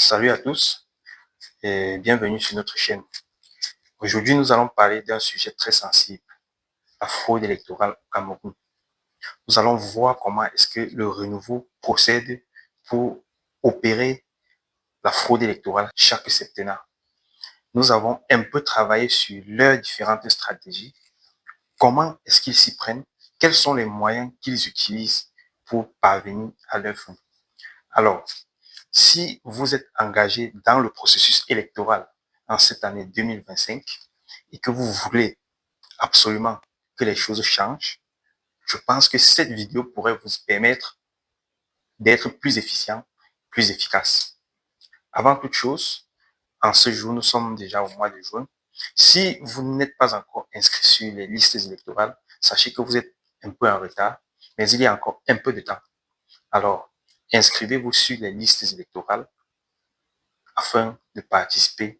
Salut à tous et bienvenue sur notre chaîne. Aujourd'hui, nous allons parler d'un sujet très sensible, la fraude électorale au Cameroun. Nous allons voir comment est-ce que le renouveau procède pour opérer la fraude électorale chaque septennat. Nous avons un peu travaillé sur leurs différentes stratégies, comment est-ce qu'ils s'y prennent, quels sont les moyens qu'ils utilisent pour parvenir à leur fin. Alors, si vous êtes engagé dans le processus électoral en cette année 2025 et que vous voulez absolument que les choses changent, je pense que cette vidéo pourrait vous permettre d'être plus efficient, plus efficace. Avant toute chose, en ce jour, nous sommes déjà au mois de juin. Si vous n'êtes pas encore inscrit sur les listes électorales, sachez que vous êtes un peu en retard, mais il y a encore un peu de temps. Alors, inscrivez-vous sur les listes électorales afin de participer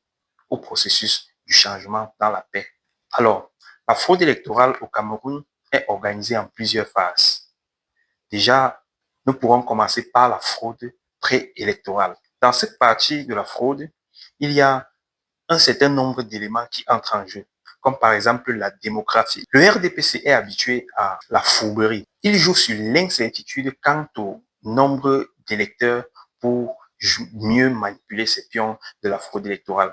au processus du changement dans la paix. Alors, la fraude électorale au Cameroun est organisée en plusieurs phases. Déjà, nous pourrons commencer par la fraude préélectorale. Dans cette partie de la fraude, il y a un certain nombre d'éléments qui entrent en jeu, comme par exemple la démographie. Le RDPC est habitué à la fourberie. Il joue sur l'incertitude quant au nombre d'électeurs pour mieux manipuler ces pions de la fraude électorale.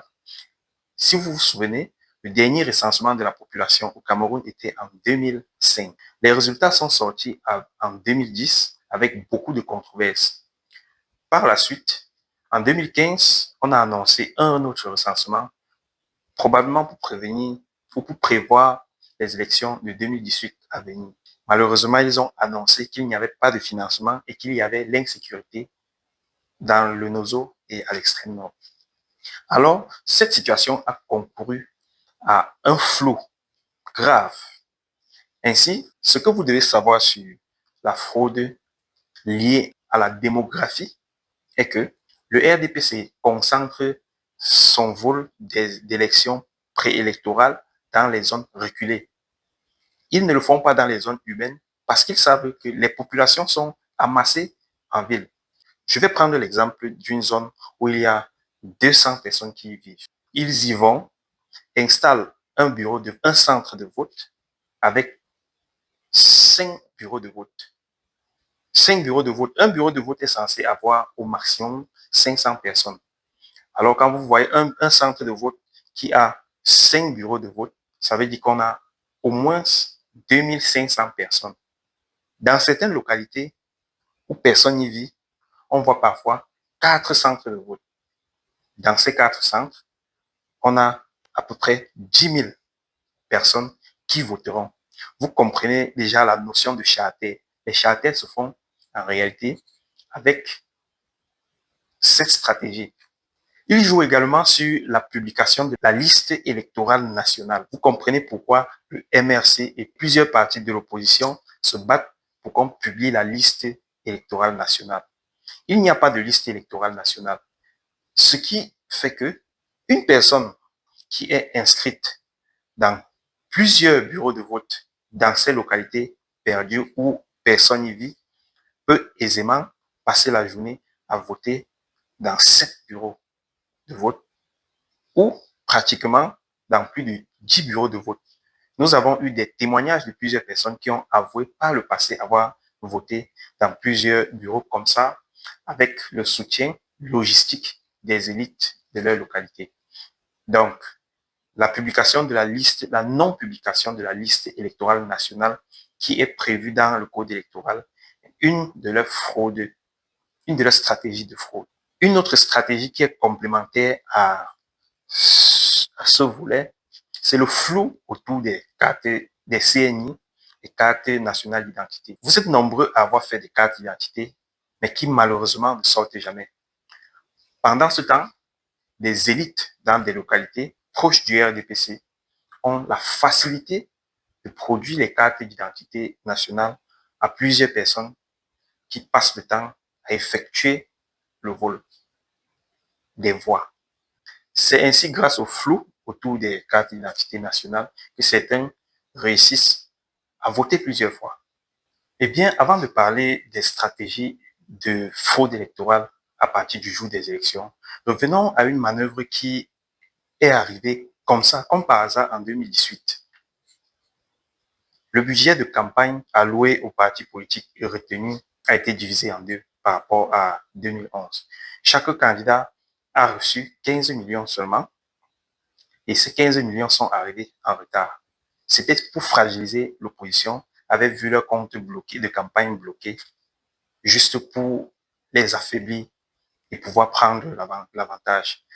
Si vous vous souvenez, le dernier recensement de la population au Cameroun était en 2005. Les résultats sont sortis en 2010 avec beaucoup de controverses. Par la suite, en 2015, on a annoncé un autre recensement, probablement pour prévenir ou pour prévoir les élections de 2018 à venir. Malheureusement, ils ont annoncé qu'il n'y avait pas de financement et qu'il y avait l'insécurité dans le Nozo et à l'extrême nord. Alors, cette situation a concouru à un flou grave. Ainsi, ce que vous devez savoir sur la fraude liée à la démographie est que le RDPC concentre son vol d'élections préélectorales dans les zones reculées. Ils ne le font pas dans les zones urbaines parce qu'ils savent que les populations sont amassées en ville. Je vais prendre l'exemple d'une zone où il y a 200 personnes qui y vivent. Ils y vont, installent un centre de vote avec 5 bureaux de vote. 5 bureaux de vote. Un bureau de vote est censé avoir au maximum 500 personnes. Alors, quand vous voyez un centre de vote qui a 5 bureaux de vote, ça veut dire qu'on a au moins 2500 personnes. Dans certaines localités où personne n'y vit, on voit parfois 4 centres de vote. Dans ces 4 centres, on a à peu près 10 000 personnes qui voteront. Vous comprenez déjà la notion de charter. Les charters se font en réalité avec cette stratégie. Il joue également sur la publication de la liste électorale nationale. Vous comprenez pourquoi le MRC et plusieurs partis de l'opposition se battent pour qu'on publie la liste électorale nationale. Il n'y a pas de liste électorale nationale. Ce qui fait que une personne qui est inscrite dans plusieurs bureaux de vote dans ces localités perdues où personne n'y vit peut aisément passer la journée à voter dans 7 bureaux de vote ou pratiquement dans plus de 10 bureaux de vote. Nous avons eu des témoignages de plusieurs personnes qui ont avoué par le passé avoir voté dans plusieurs bureaux comme ça avec le soutien logistique des élites de leur localité. Donc, la publication de la liste, la non-publication de la liste électorale nationale qui est prévue dans le code électoral, une de leurs fraudes, une de leurs stratégies de fraude. Une autre stratégie qui est complémentaire à ce volet, c'est le flou autour des cartes des CNI, des cartes nationales d'identité. Vous êtes nombreux à avoir fait des cartes d'identité, mais qui malheureusement ne sortent jamais. Pendant ce temps, des élites dans des localités proches du RDPC ont la facilité de produire les cartes d'identité nationale à plusieurs personnes qui passent le temps à effectuer le vol des voix. C'est ainsi grâce au flou autour des cartes d'identité nationale que certains réussissent à voter plusieurs fois. Eh bien, avant de parler des stratégies de fraude électorale à partir du jour des élections. Revenons à une manœuvre qui est arrivée comme ça, comme par hasard en 2018. Le budget de campagne alloué aux partis politiques retenu a été divisé en deux par rapport à 2011. Chaque candidat a reçu 15 millions seulement et ces 15 millions sont arrivés en retard. C'était pour fragiliser l'opposition, avaient vu leur compte bloqué, de campagne bloqué, juste pour les affaiblir et pouvoir prendre l'avantage.